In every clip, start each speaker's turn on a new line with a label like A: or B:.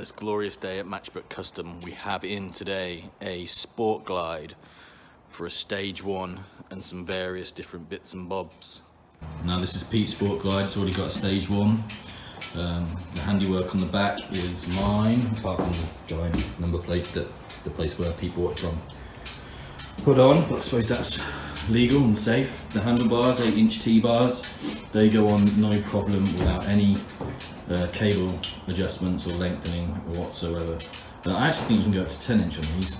A: this glorious day at Matchbook Custom, we have in today a Sportglide for a stage 1 and some various different bits and bobs. Now this is Pete's Sportglide, it's already got a stage 1. The handiwork on the back is mine, apart from the giant number plate that the place where Pete bought it from put on, but I suppose that's legal and safe. The handlebars, 8-inch T-bars, they go on no problem without any cable adjustments or lengthening or whatsoever. I actually think you can go up to 10-inch on these.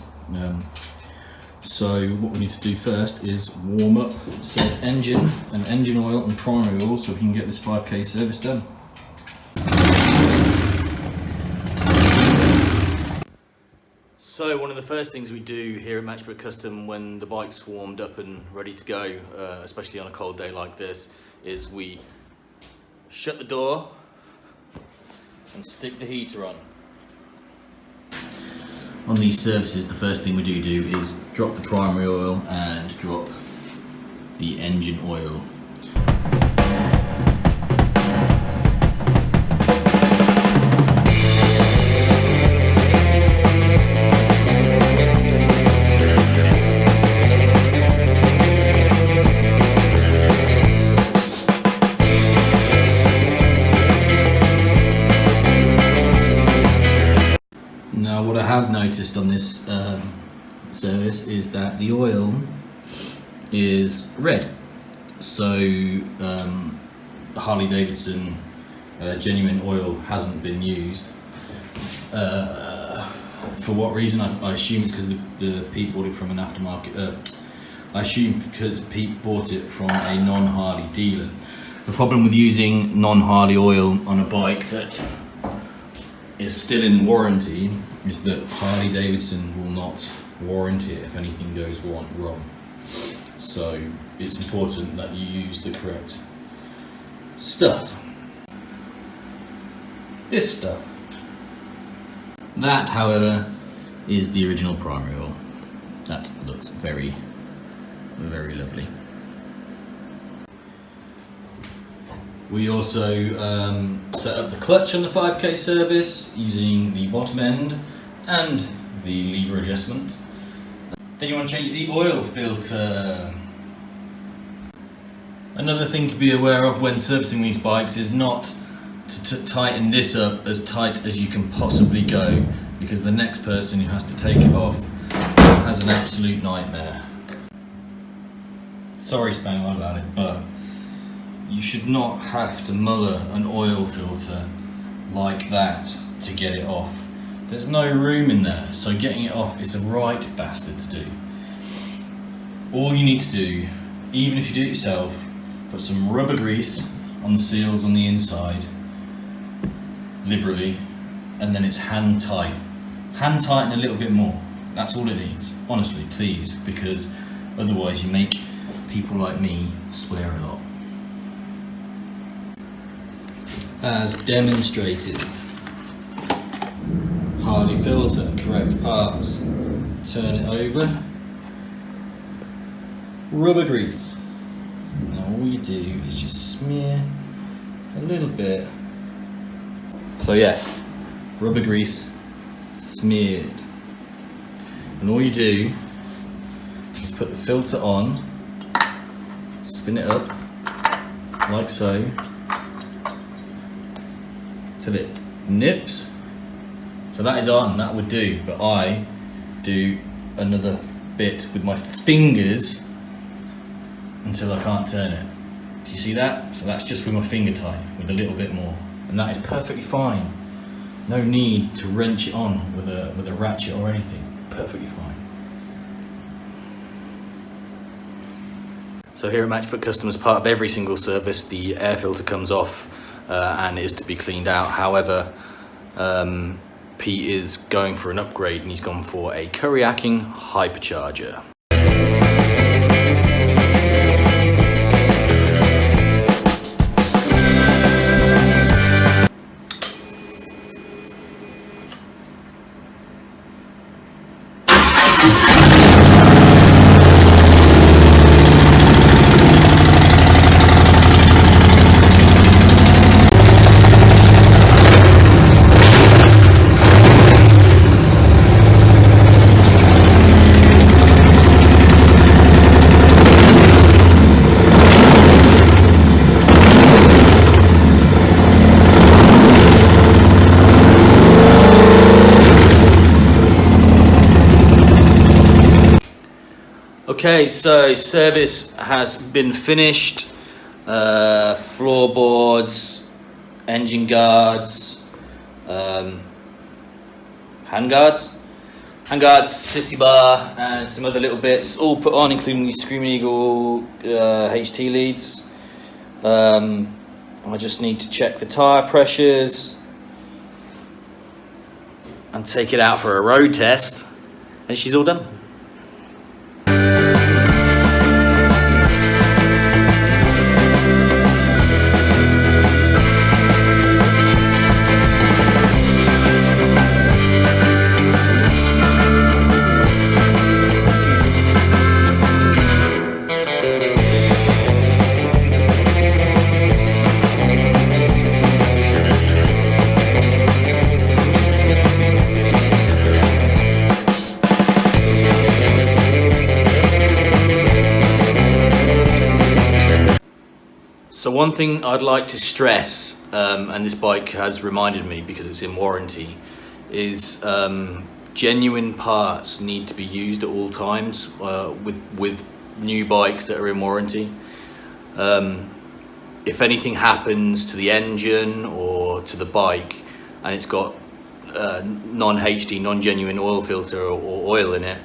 A: So what we need to do first is warm up said engine and engine oil and primary oil so we can get this 5k service done. So one of the first things we do here at Matchbook Custom when the bike's warmed up and ready to go, especially on a cold day like this, is we shut the door and stick the heater on. On these services, the first thing we do is drop the primary oil and drop the engine oil. Now what I have noticed on this service is that the oil is red. So Harley Davidson genuine oil hasn't been used. For what reason? I assume it's because the Pete bought it from an aftermarket. I assume because Pete bought it from a non-Harley dealer. The problem with using non-Harley oil on a bike that is still in warranty is that Harley Davidson will not warranty it if anything goes wrong. So it's important that you use the correct stuff. This stuff. That, however, is the original primary oil. That looks very, very lovely. We also set up the clutch on the 5k service using the bottom end and the lever adjustment. Then you want to change the oil filter. Another thing to be aware of when servicing these bikes is not to tighten this up as tight as you can possibly go, because the next person who has to take it off has an absolute nightmare. Sorry spang on about it, but you should not have to muller an oil filter like that to get it off. There's no room in there, so getting it off is a right bastard to do. All you need to do, even if you do it yourself, put some rubber grease on the seals on the inside, liberally, and then it's hand tight. Hand tighten a little bit more. That's all it needs. Honestly, please, because otherwise you make people like me swear a lot. As demonstrated, Harley filter, correct parts, turn it over, rubber grease. Now all you do is just smear a little bit. So yes, rubber grease smeared. And all you do is put the filter on, spin it up like so, till it nips. So that is on, that would do, but I do another bit with my fingers until I can't turn it. Do you see that? So that's just with my finger tight, with a little bit more. And that is perfectly fine. No need to wrench it on with a ratchet or anything. Perfectly fine. So here at Matchbook Custom, as part of every single service, the air filter comes off and is to be cleaned out. However, Pete is going for an upgrade and he's gone for a Kuriaking hypercharger. Okay, so service has been finished. Floorboards, engine guards, handguards, Sissybar, and some other little bits all put on, including the Screaming Eagle HT leads. I just need to check the tyre pressures and take it out for a road test, and she's all done. So one thing I'd like to stress, and this bike has reminded me because it's in warranty, is genuine parts need to be used at all times with new bikes that are in warranty. If anything happens to the engine or to the bike and it's got non-HD, non-genuine oil filter or oil in it,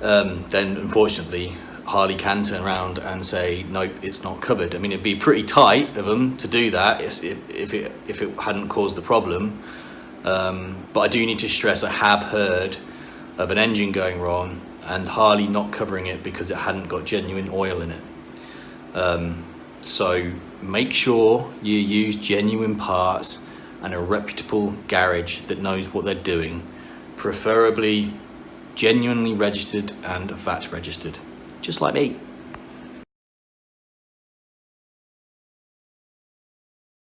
A: then unfortunately Harley can turn around and say, nope, it's not covered. I mean, it'd be pretty tight of them to do that if it hadn't caused the problem. But I do need to stress, I have heard of an engine going wrong and Harley not covering it because it hadn't got genuine oil in it. So make sure you use genuine parts and a reputable garage that knows what they're doing, preferably genuinely registered and VAT registered. Just like me.